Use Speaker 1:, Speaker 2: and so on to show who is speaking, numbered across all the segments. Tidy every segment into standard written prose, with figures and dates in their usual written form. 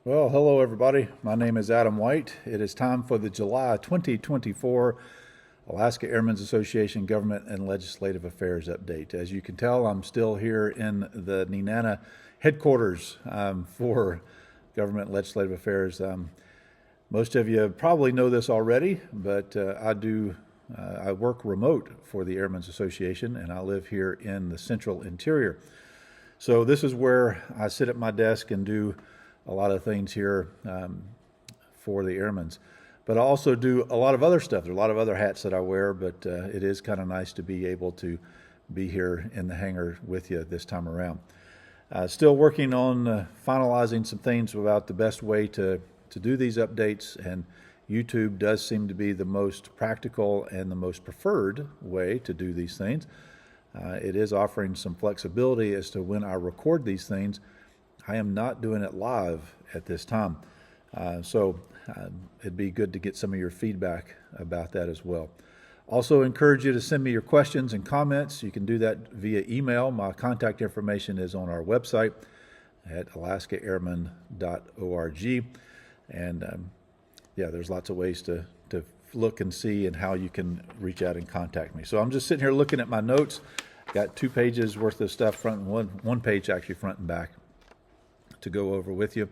Speaker 1: Well, hello everybody. My name is Adam White. It is time for the July 2024 Alaska Airmen's Association Government and Legislative Affairs Update. As you can tell, I'm still here in the Nenana headquarters for Government and Legislative Affairs. Most of you probably know this already, but I work remote for the Airmen's Association, and I live here in the central interior. So this is where I sit at my desk and do a lot of things here for the Airmen's. But I also do a lot of other stuff. There are a lot of other hats that I wear, but it is kind of nice to be able to be here in the hangar with you this time around. Still working on finalizing some things about the best way to do these updates, and YouTube does seem to be the most practical and the most preferred way to do these things. It is offering some flexibility as to when I record these things. I am not doing it live at this time. So it'd be good to get some of your feedback about that as well. Also encourage you to send me your questions and comments. You can do that via email. My contact information is on our website at alaskaairmen.org. And there's lots of ways to look and see and how you can reach out and contact me. So I'm just sitting here looking at my notes. Got 2 pages worth of stuff front and one page actually front and back to go over with you.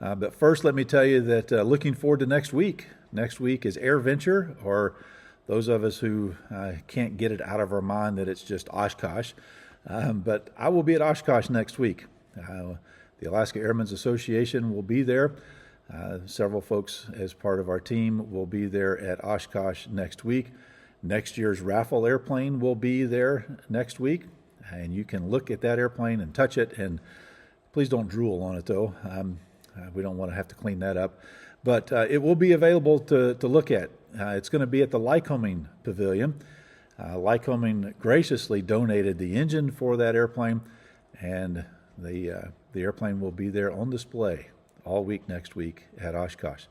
Speaker 1: But first, let me tell you that looking forward to next week. Next week is AirVenture, or those of us who can't get it out of our mind that it's just Oshkosh. But I will be at Oshkosh next week. The Alaska Airmen's Association will be there. Several folks as part of our team will be there at Oshkosh next week. Next year's raffle airplane will be there next week, and you can look at that airplane and touch it, and please don't drool on it though. We don't want to have to clean that up, but it will be available to look at. It's going to be at the Lycoming Pavilion. Lycoming graciously donated the engine for that airplane, and the airplane will be there on display all week next week at Oshkosh.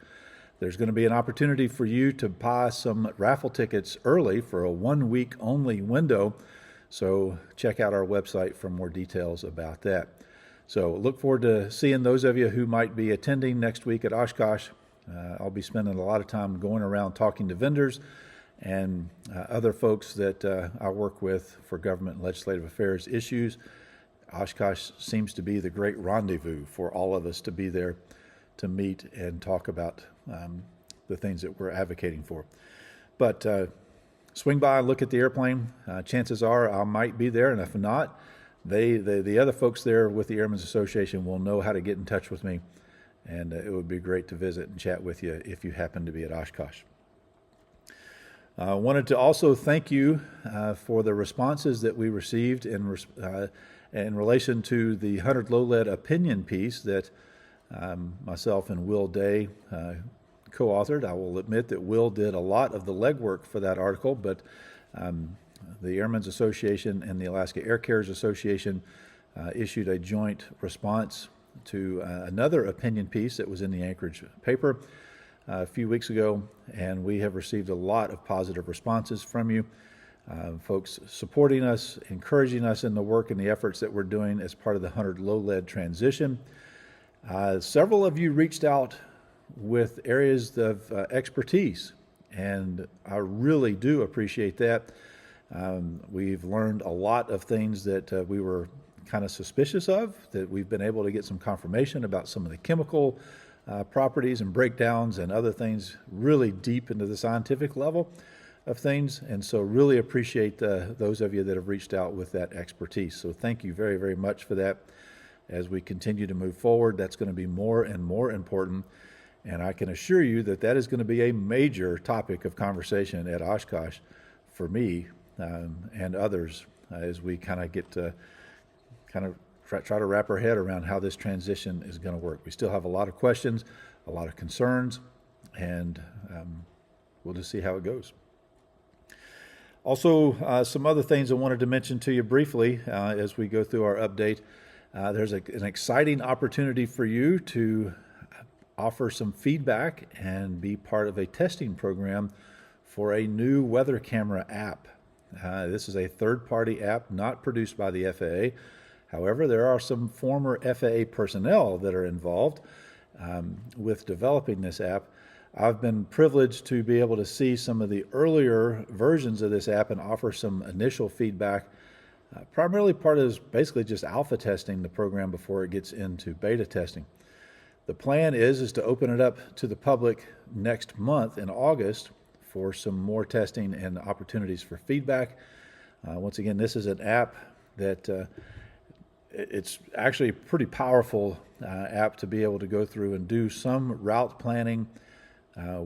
Speaker 1: There's going to be an opportunity for you to buy some raffle tickets early for a 1-week only window, so check out our website for more details about that. So look forward to seeing those of you who might be attending next week at Oshkosh. I'll be spending a lot of time going around talking to vendors and other folks that I work with for government and legislative affairs issues. Oshkosh seems to be the great rendezvous for all of us to be there to meet and talk about the things that we're advocating for. But swing by and look at the airplane. Chances are I might be there, and if not, the other folks there with the Airmen's Association will know how to get in touch with me, and it would be great to visit and chat with you if you happen to be at Oshkosh. I wanted to also thank you for the responses that we received in relation to the 100 low lead opinion piece that myself and Will Day co-authored. I will admit that Will did a lot of the legwork for that article, but the Airmen's Association and the Alaska Air Cares Association issued a joint response to another opinion piece that was in the Anchorage paper a few weeks ago, and we have received a lot of positive responses from you, folks supporting us, encouraging us in the work and the efforts that we're doing as part of the 100 low lead transition. Several of you reached out with areas of expertise, and I really do appreciate that. We've learned a lot of things that we were kind of suspicious of, that we've been able to get some confirmation about some of the chemical properties and breakdowns and other things really deep into the scientific level of things. And so really appreciate those of you that have reached out with that expertise. So thank you very, very much for that. As we continue to move forward, that's going to be more and more important. And I can assure you that that is going to be a major topic of conversation at Oshkosh for me and others as we kind of get to try to wrap our head around how this transition is going to work. We still have a lot of questions, a lot of concerns, and we'll just see how it goes. Also, some other things I wanted to mention to you briefly as we go through our update. There's an exciting opportunity for you to offer some feedback and be part of a testing program for a new weather camera app. This is a third-party app not produced by the FAA. However, there are some former FAA personnel that are involved with developing this app, I've been privileged to be able to see some of the earlier versions of this app and offer some initial feedback. Primarily part is basically just alpha testing the program before it gets into beta testing. The plan is to open it up to the public next month in August for some more testing and opportunities for feedback. Once again, this is an app that it's actually a pretty powerful app to be able to go through and do some route planning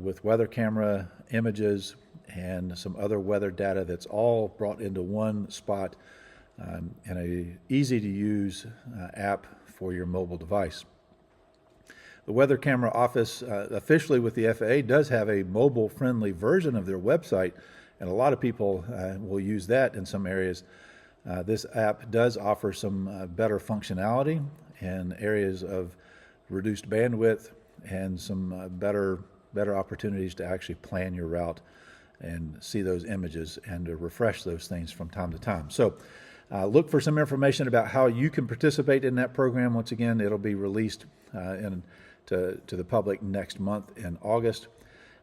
Speaker 1: with weather camera images and some other weather data that's all brought into one spot in a easy to use app for your mobile device. The Weather Camera Office, officially with the FAA, does have a mobile-friendly version of their website, and a lot of people will use that in some areas. This app does offer some better functionality in areas of reduced bandwidth and some better opportunities to actually plan your route and see those images and to refresh those things from time to time. So look for some information about how you can participate in that program. Once again, it'll be released to the public next month in August.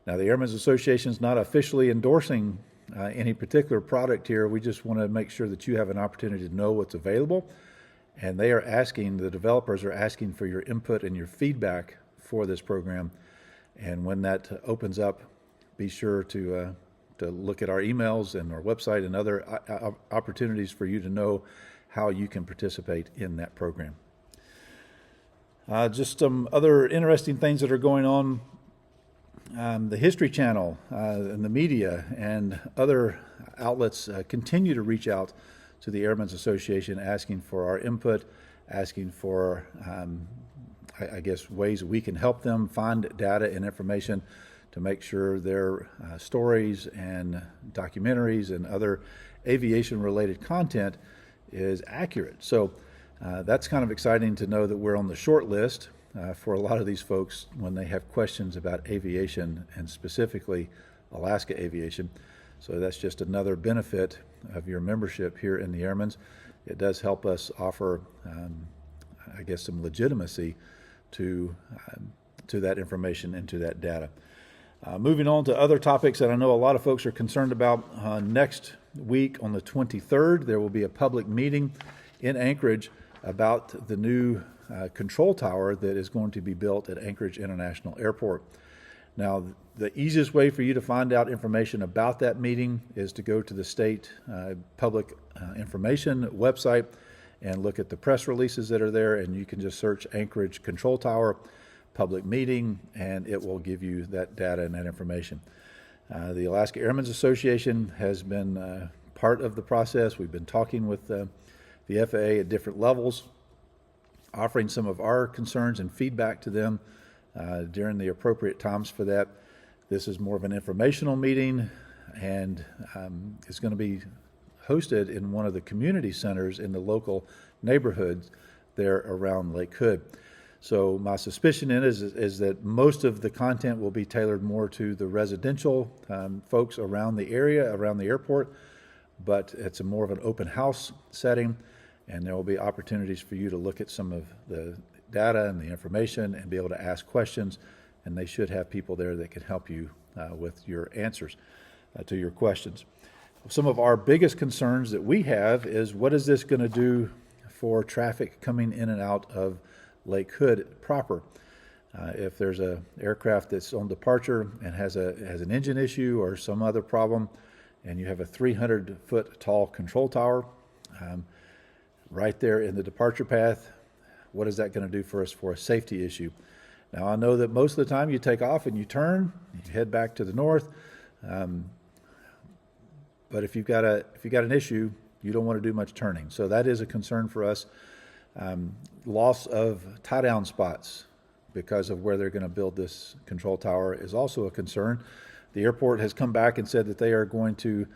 Speaker 1: Now, the Airmen's Association is not officially endorsing any particular product here. We just want to make sure that you have an opportunity to know what's available. And they are asking, the developers are asking for your input and your feedback for this program. And when that opens up, be sure to look at our emails and our website and other opportunities for you to know how you can participate in that program. Just some other interesting things that are going on. The History Channel and the media and other outlets continue to reach out to the Airmen's Association asking for our input, asking for, I guess, ways we can help them find data and information to make sure their stories and documentaries and other aviation-related content is accurate. So that's kind of exciting to know that we're on the short list for a lot of these folks when they have questions about aviation and specifically Alaska Aviation. So that's just another benefit of your membership here in the Airmen's. It does help us offer, I guess, some legitimacy to that information and to that data. Moving on to other topics that I know a lot of folks are concerned about. Next week on the 23rd, there will be a public meeting in Anchorage about the new control tower that is going to be built at Anchorage International Airport. Now, the easiest way for you to find out information about that meeting is to go to the state public information website and look at the press releases that are there, and you can just search Anchorage Control Tower public meeting, and it will give you that data and that information. The Alaska Airmen's Association has been part of the process. We've been talking with the FAA at different levels, offering some of our concerns and feedback to them during the appropriate times for that. This is more of an informational meeting, and it's going to be hosted in one of the community centers in the local neighborhoods there around Lake Hood. So my suspicion is that most of the content will be tailored more to the residential folks around the area, around the airport, but it's more of an open house setting, and there will be opportunities for you to look at some of the data and the information and be able to ask questions, and they should have people there that can help you with your answers to your questions. Some of our biggest concerns that we have is, what is this going to do for traffic coming in and out of Lake Hood proper? If there's an aircraft that's on departure and has an engine issue or some other problem, and you have a 300-foot tall control tower right there in the departure path, what is that going to do for us for a safety issue? Now, I know that most of the time you take off and you turn, you head back to the north, but if you've got an issue, you don't want to do much turning. So that is a concern for us. Loss of tie-down spots because of where they're going to build this control tower is also a concern. The airport has come back and said that they are going to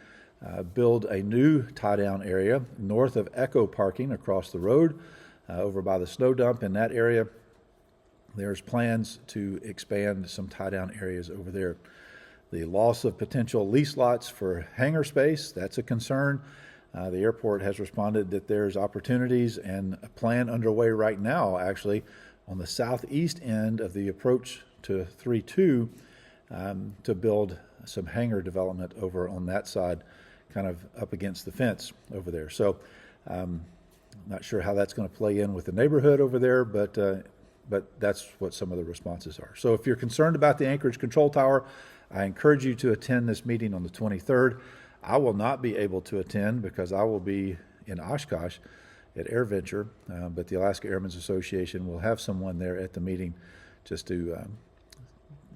Speaker 1: build a new tie-down area north of Echo Parking across the road over by the snow dump in that area. There's plans to expand some tie-down areas over there. The loss of potential lease lots for hangar space, that's a concern. The airport has responded that there's opportunities and a plan underway right now, actually, on the southeast end of the approach to 3-2 to build some hangar development over on that side, kind of up against the fence over there. So not sure how that's going to play in with the neighborhood over there, but that's what some of the responses are. So if you're concerned about the Anchorage Control Tower, I encourage you to attend this meeting on the 23rd. I will not be able to attend because I will be in Oshkosh at AirVenture, but the Alaska Airmen's Association will have someone there at the meeting just to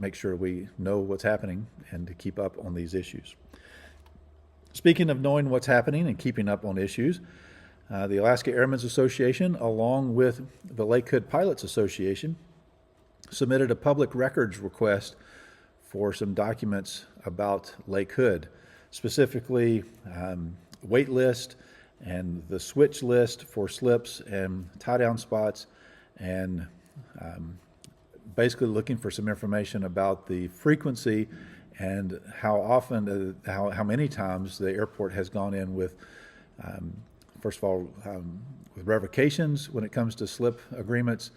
Speaker 1: make sure we know what's happening and to keep up on these issues. Speaking of knowing what's happening and keeping up on issues, the Alaska Airmen's Association, along with the Lake Hood Pilots Association, submitted a public records request for some documents about Lake Hood, specifically wait list and the switch list for slips and tie-down spots, and basically looking for some information about the frequency and how often, how many times the airport has gone in with, first of all, with revocations when it comes to slip agreements,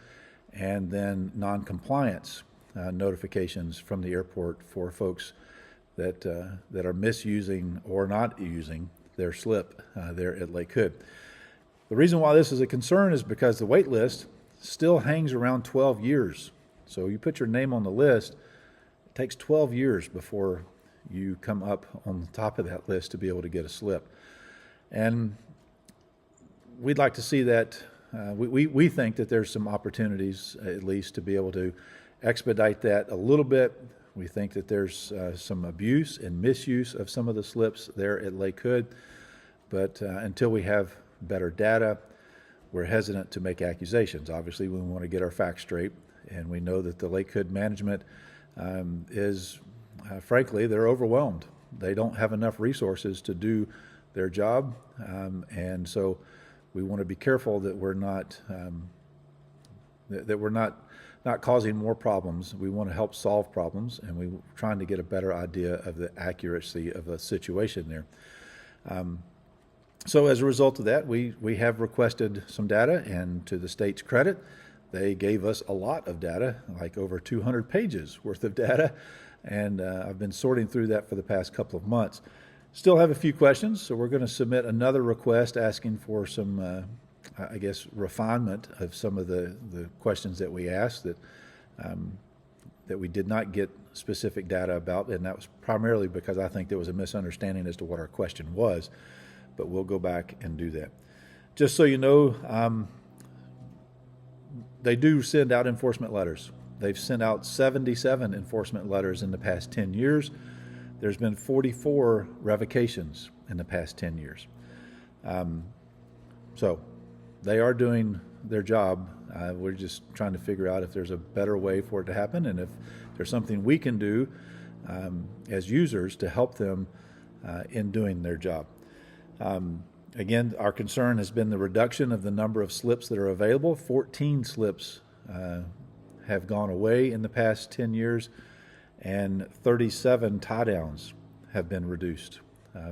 Speaker 1: and then non-compliance notifications from the airport for folks that are misusing or not using their slip there at Lake Hood. The reason why this is a concern is because the wait list still hangs around 12 years. So you put your name on the list, it takes 12 years before you come up on the top of that list to be able to get a slip. And we'd like to see that. We think that there's some opportunities, at least, to be able to expedite that a little bit. We think that there's some abuse and misuse of some of the slips there at Lake Hood, but until we have better data, we're hesitant to make accusations. Obviously, we want to get our facts straight, and we know that the Lake Hood management is, frankly, they're overwhelmed. They don't have enough resources to do their job, and so we want to be careful that we're not not causing more problems. We want to help solve problems, and we're trying to get a better idea of the accuracy of the situation there. So as a result of that, we have requested some data, and to the state's credit, they gave us a lot of data, like over 200 pages worth of data, and I've been sorting through that for the past couple of months. Still have a few questions, so we're going to submit another request asking for some I guess, refinement of some of the questions that we asked that we did not get specific data about, and that was primarily because I think there was a misunderstanding as to what our question was, but we'll go back and do that. Just so you know, they do send out enforcement letters. They've sent out 77 enforcement letters in the past 10 years. There's been 44 revocations in the past 10 years. So they are doing their job. We're just trying to figure out if there's a better way for it to happen, and if there's something we can do as users to help them in doing their job. Again, our concern has been the reduction of the number of slips that are available. 14 slips have gone away in the past 10 years, and 37 tie-downs have been reduced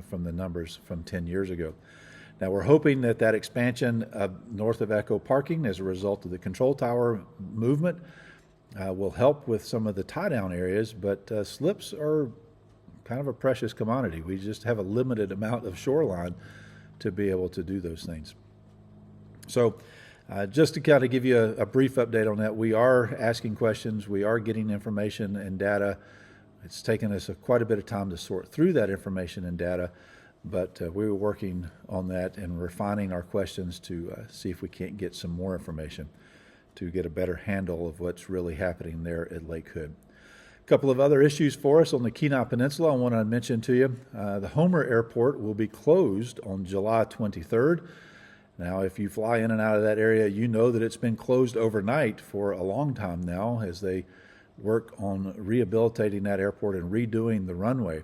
Speaker 1: from the numbers from 10 years ago. Now, we're hoping that that expansion north of Echo parking as a result of the control tower movement will help with some of the tie-down areas, but slips are kind of a precious commodity. We just have a limited amount of shoreline to be able to do those things. So just to kind of give you a brief update on that, we are asking questions, we are getting information and data. It's taken us quite a bit of time to sort through that information and data, but we were working on that and refining our questions to see if we can't get some more information to get a better handle of what's really happening there at Lake Hood. A couple of other issues for us on the Kenai Peninsula I want to mention to you. The Homer Airport will be closed on July 23rd. Now, if you fly in and out of that area, you know that it's been closed overnight for a long time now as they work on rehabilitating that airport and redoing the runway.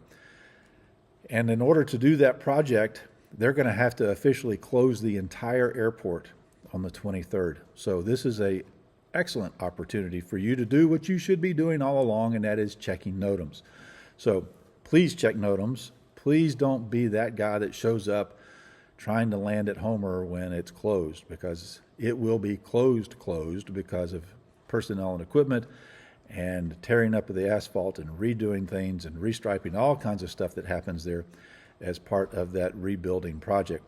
Speaker 1: And in order to do that project, they're going to have to officially close the entire airport on the 23rd. So this is an excellent opportunity for you to do what you should be doing all along, and that is checking NOTAMs. So please check NOTAMs. Please don't be that guy that shows up trying to land at Homer when it's closed, because it will be closed because of personnel and equipment, and tearing up of the asphalt and redoing things and restriping, all kinds of stuff that happens there as part of that rebuilding project.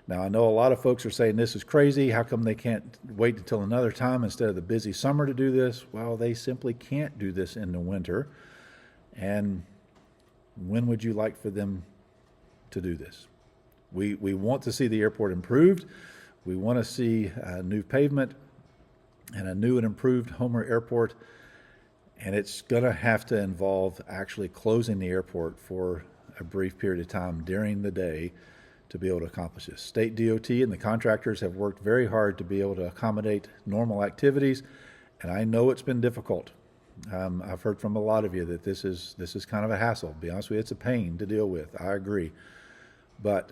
Speaker 1: Now, I know a lot of folks are saying this is crazy. How come they can't wait until another time instead of the busy summer to do this? Well, they simply can't do this in the winter. And when would you like for them to do this? We want to see the airport improved. We want to see new pavement and a new and improved Homer Airport. And it's going to have to involve actually closing the airport for a brief period of time during the day to be able to accomplish this. State DOT and the contractors have worked very hard to be able to accommodate normal activities, and I know it's been difficult. I've heard from a lot of you that this is kind of a hassle. To be honest with you, it's a pain to deal with. I agree. But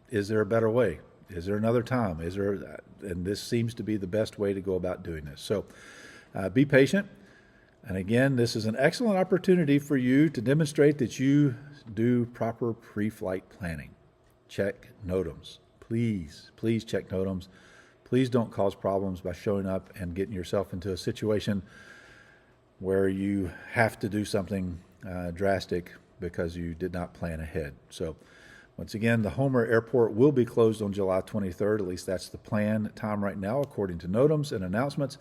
Speaker 1: is there a better way? Is there another time? And this seems to be the best way to go about doing this. So be patient. And again, this is an excellent opportunity for you to demonstrate that you do proper pre-flight planning. Check NOTAMs. Please check NOTAMs. Please don't cause problems by showing up and getting yourself into a situation where you have to do something drastic because you did not plan ahead. So once again, the Homer Airport will be closed on July 23rd. At least that's the plan time right now, according to NOTAMs and announcements.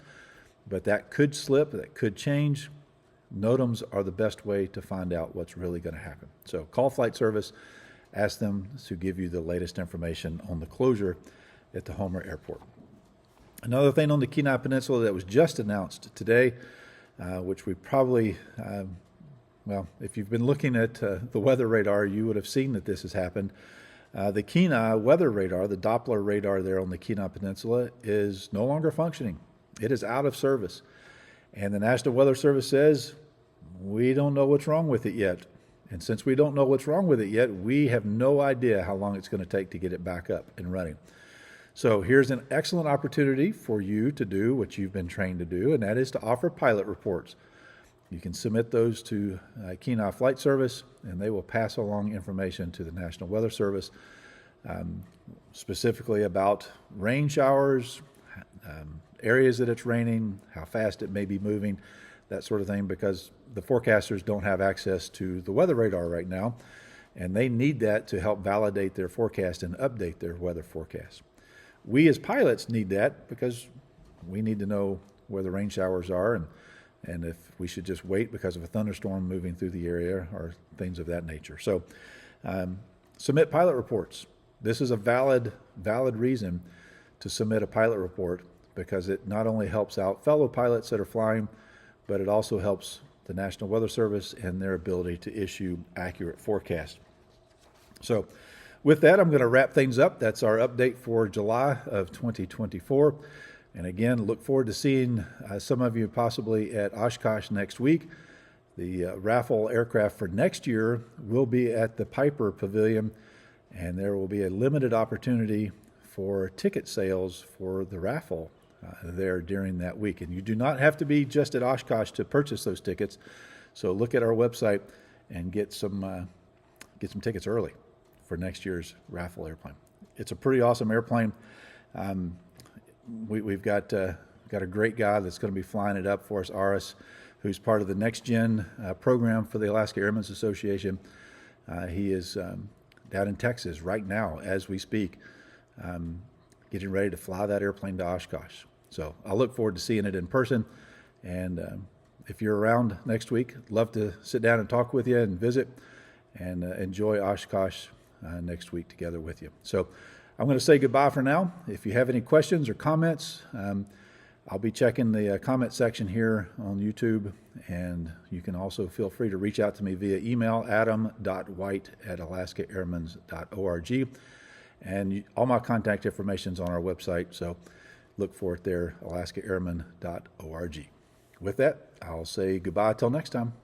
Speaker 1: But that could slip, that could change. NOTAMs are the best way to find out what's really going to happen. So call flight service, ask them to give you the latest information on the closure at the Homer Airport. Another thing on the Kenai Peninsula that was just announced today, which we probably, well, if you've been looking at the weather radar, you would have seen that this has happened. The Kenai weather radar, the Doppler radar there on the Kenai Peninsula, is no longer functioning. It is out of service. And the National Weather Service says, we don't know what's wrong with it yet. And since we don't know what's wrong with it yet, we have no idea how long it's going to take to get it back up and running. So here's an excellent opportunity for you to do what you've been trained to do, and that is to offer pilot reports. You can submit those to Kenai Flight Service, and they will pass along information to the National Weather Service, specifically about rain showers, areas that it's raining, how fast it may be moving, that sort of thing, because the forecasters don't have access to the weather radar right now, and they need that to help validate their forecast and update their weather forecast. We as pilots need that because we need to know where the rain showers are and if we should just wait because of a thunderstorm moving through the area or things of that nature. So submit pilot reports. This is a valid reason to submit a pilot report, because it not only helps out fellow pilots that are flying, but it also helps the National Weather Service and their ability to issue accurate forecasts. So with that, I'm going to wrap things up. That's our update for July of 2024. And again, look forward to seeing some of you possibly at Oshkosh next week. The raffle aircraft for next year will be at the Piper Pavilion, and there will be a limited opportunity for ticket sales for the raffle there during that week. And you do not have to be just at Oshkosh to purchase those tickets. So look at our website and get some tickets early for next year's raffle airplane. It's a pretty awesome airplane. We've got a great guy that's going to be flying it up for us, Aris, who's part of the Next Gen program for the Alaska Airmen's Association. He is down in Texas right now as we speak, getting ready to fly that airplane to Oshkosh. So I look forward to seeing it in person. And if you're around next week, love to sit down and talk with you and visit and enjoy Oshkosh next week together with you. So I'm going to say goodbye for now. If you have any questions or comments, I'll be checking the comment section here on YouTube, and you can also feel free to reach out to me via email, adam.white@alaskaairmans.org. And all my contact information is on our website, so look for it there, alaskaairman.org. With that, I'll say goodbye till next time.